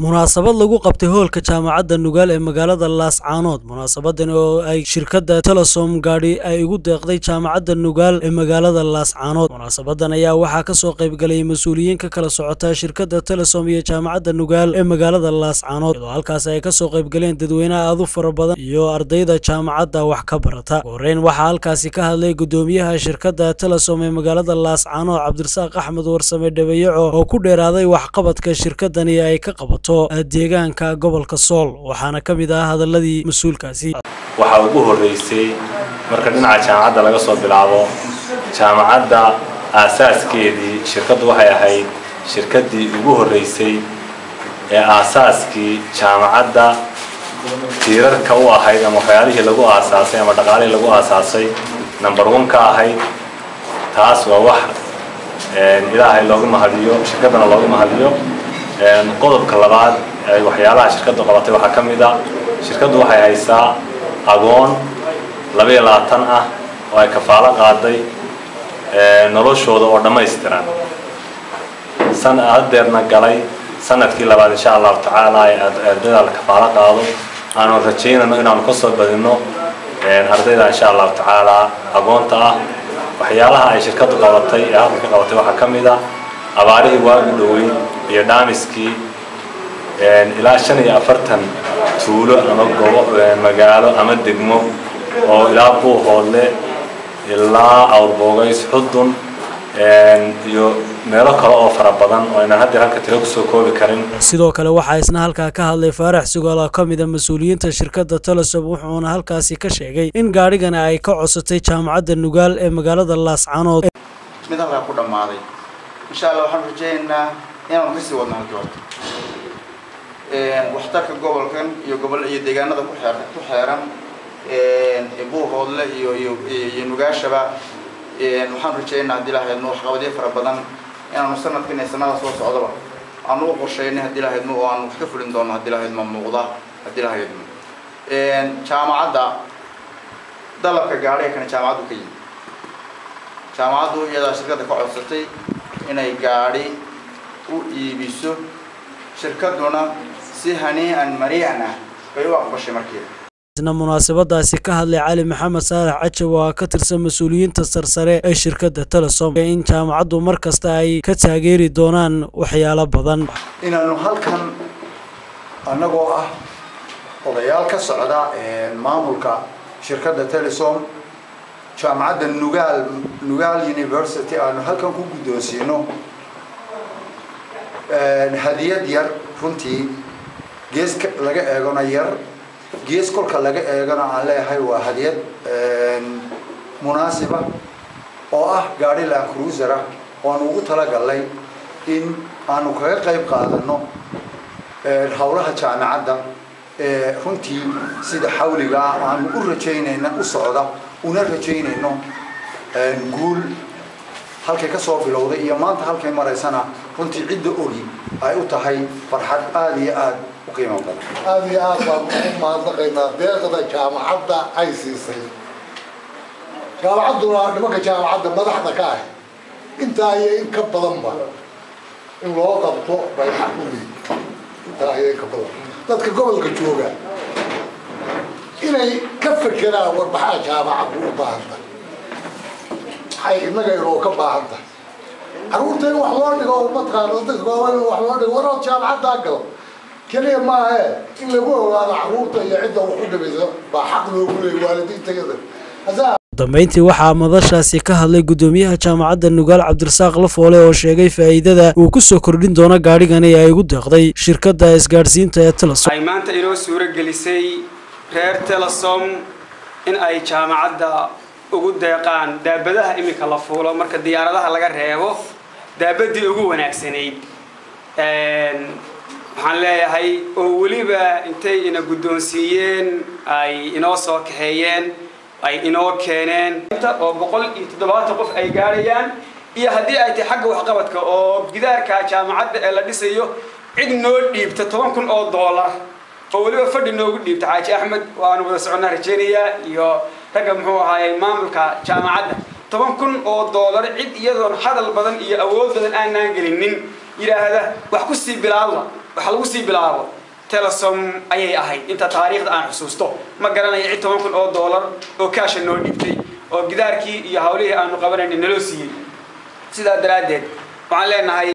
munaasabad lagu qabtay hoolka jaamacadda Nugaal ee magaalada Laascaanood munaasabadan oo ay shirkadda Telesom gaadhi ay ugu deeqday jaamacadda Nugaal ee magaalada Laascaanood munaasabadan ayaa waxaa ka soo qayb galay mas'uuliyiin ka kala socota shirkadda Telesom iyo jaamacadda Nugaal ee magaalada Laascaanood oo halkaas ay ka soo qayb galeen dadweynaha aad u fara badan iyo ardayda jaamacadda wax ka barata horreyn waxaa halkaasi ka hadlay gudoomiyaha shirkadda Telesom ee magaalada Laascaanood Cabdirasaaq Axmed Warsame Dhabeeyaco oo ku dheeraaday waxqabadka shirkadani ay ka qabato deegaanka gobolka Sool waxaana kamid ah hadaladii mas'uulkaasi waxa ugu horeysay marka dhinaca jaamacadda laga soo bilaabo jaamacadda asaaskeedii shirkaddu waxay ahayd shirkaddii ugu horeysay ee asaaskii jaamacadda tiirarka u ahayd ama waxyaalihii lagu aasaasay ama dhaqaalihii lagu aasaasay number 1 ka ahayd taas waa wax ilaahay loogu mahadiyo shirkaddana loogu mahadiyo qodobka labaad ay waxyaalaha shirkaddu qabatay waxa kamid ah shirkaddu waxay haysaa aqoon 22 ah oo ay kafaalo qaaday noloshooda oo dhameystiran sanaddeerna galay sanadkii labaad insha Allah taala ay ardayda kafaalo qaado aanu rajaynayno inaan ka soo badino ardayda insha Allah taala aqoonta ah waxyaalaha ay shirkaddu qabatay ee halka ka qabatay waxa kamid ah abaarihii waagi dhowey iyo dhaamiskii ilaa 45 tuulo ama goobo magaalo ama degmo oo ilaa Buuhoodle ilaa Awrbogays Xudun iyo meelo kale oo fara badan oo inaan hadda halka tiro ku soo koobi karin sidoo kale waxa isna halka ka hadlay Faarax Sugaal oo kamid ah mas'uuliyiinta shirkadda Telesom wuxuuna halkaasi ka sheegay in gaarigan ay ka codsatay jaamacadda Nugaal ee magaalada Laascaanood mid halka ku dhamaaday insha Allah waxaan rajaynaynaa inaan ka sii wadno halka waxtarka gobolkan iyo gobol iyo deegaanada ku xeeran Buuhoodle iyo Nugaashaba waxaan rajaynaynaa hadii Ilaahay noo waxqabadiyo fara badan inaanu sanadkan sanada soo socdaba aanu qorsheynay hadii Ilaahay noo aan wax ka fulin doono hadii Ilaahay ma muuqda hadii Ilaahay jaamacadda dalabka gaariga kan jaamacaddu ka yimid jaamacaddu iyada shirkadda ka codsatay inay gaari u iibiso shirkaduna si hanii'an mari'ana bay u aqbashay markii munaasabadaasi ka hadlay Cali Maxamed Saalax Cajaw oo ka tirsan mas'uuliyiinta sarsare ee shirkadda Telesom in jaamacaddu markasta ay ka taageeri doonaan waxyaalo badan inaanu halkan anagoo ah odayaal ka socda maamulka shirkadda Telesom jaamacadda Nugaal University aanu halkan ku guddoonsiino hadiyad yar runtii gees laga eegana yar gees kolka laga eegana aan leeyahay waa hadiyad munaasiba oo ah gaari Land Cruiser ah oo aan ugu talagalay in aanu kaga qayb qaadano hawlaha jaamacadda runtii sida xawliga aan u rajaynayna u socda una rajaynayno guul halkay ka soo bilowday iyo maanta halkay maraysana runtii cidda ogi ay u tahay farxad aad iyo aad u qiimo badan aad iyo aad baan u mahadnaqaynaa deeqda jaamacadda ay siisay jaamacadduna nimanka jaamacadda madaxda ka ah intaa iyo in ka badanba in loo qabto bay xaq u leeyihiin intaa iyo in ka badan dadka gobolka jooga inay ka fekeraan warbaxaa jaamacaddu u baahan tahay waxay innaga inoo ka baahan tahay carruurta in wax loo dhigo mataqaano dadka gooban in wax loo dhigo warood jaamacaddaa galo keliya maahe in lagu ogaado carruurta iyo cidda wax u dhibaysa baa xaq loogu leeyahay waalidiintayada dambeyntii waxaa madashaasi ka hadlay gudoomiyaha jaamacadda Nugaal Cabdirasaaq Lafoole oo sheegay faa'iidada uu ku soo kordhin doono gaarigan ee ay ugu deeqday shirkadda isgaarsiinta ee Telesom ay maanta inoo suura gelisay reer Telesom in ay jaamacadda ugu deeqaan daabadaha imika la fuulo marka diyaaradaha laga reebo daabadii ugu wanaagsanayd waxaan leeyahay oo waliba intay ina guddoonsiiyeen ay inoo soo kaxeeyeen ay inoo keeneen oo 170 qof ay gaarayaan iyo hadii ay tahay xagga waxqabadka oo gidaarka jaamacadda ee la dhisayo cid noo dhiibta $10,000 oo waliba fadhi noogu dhiibta Xaaji Axmed waan wada soconaa rajeynaya iyo ragga muxuu ahaayay maamulka jaamacadda $10,000 cid iyadoon hadal badan iyo awood badan aanan gelinin yiraahda wax ku sii bilaawda waxa lagu sii bilaabo Telesom ayay ahayd inta taariikhda aan xusuusto ma garanayo $10,000 oo kaash noo dhibtay oo gidaarkii iyo hawlihii aanu qabanayna naloo siiyay sidaa daraadeed waxaan leenahay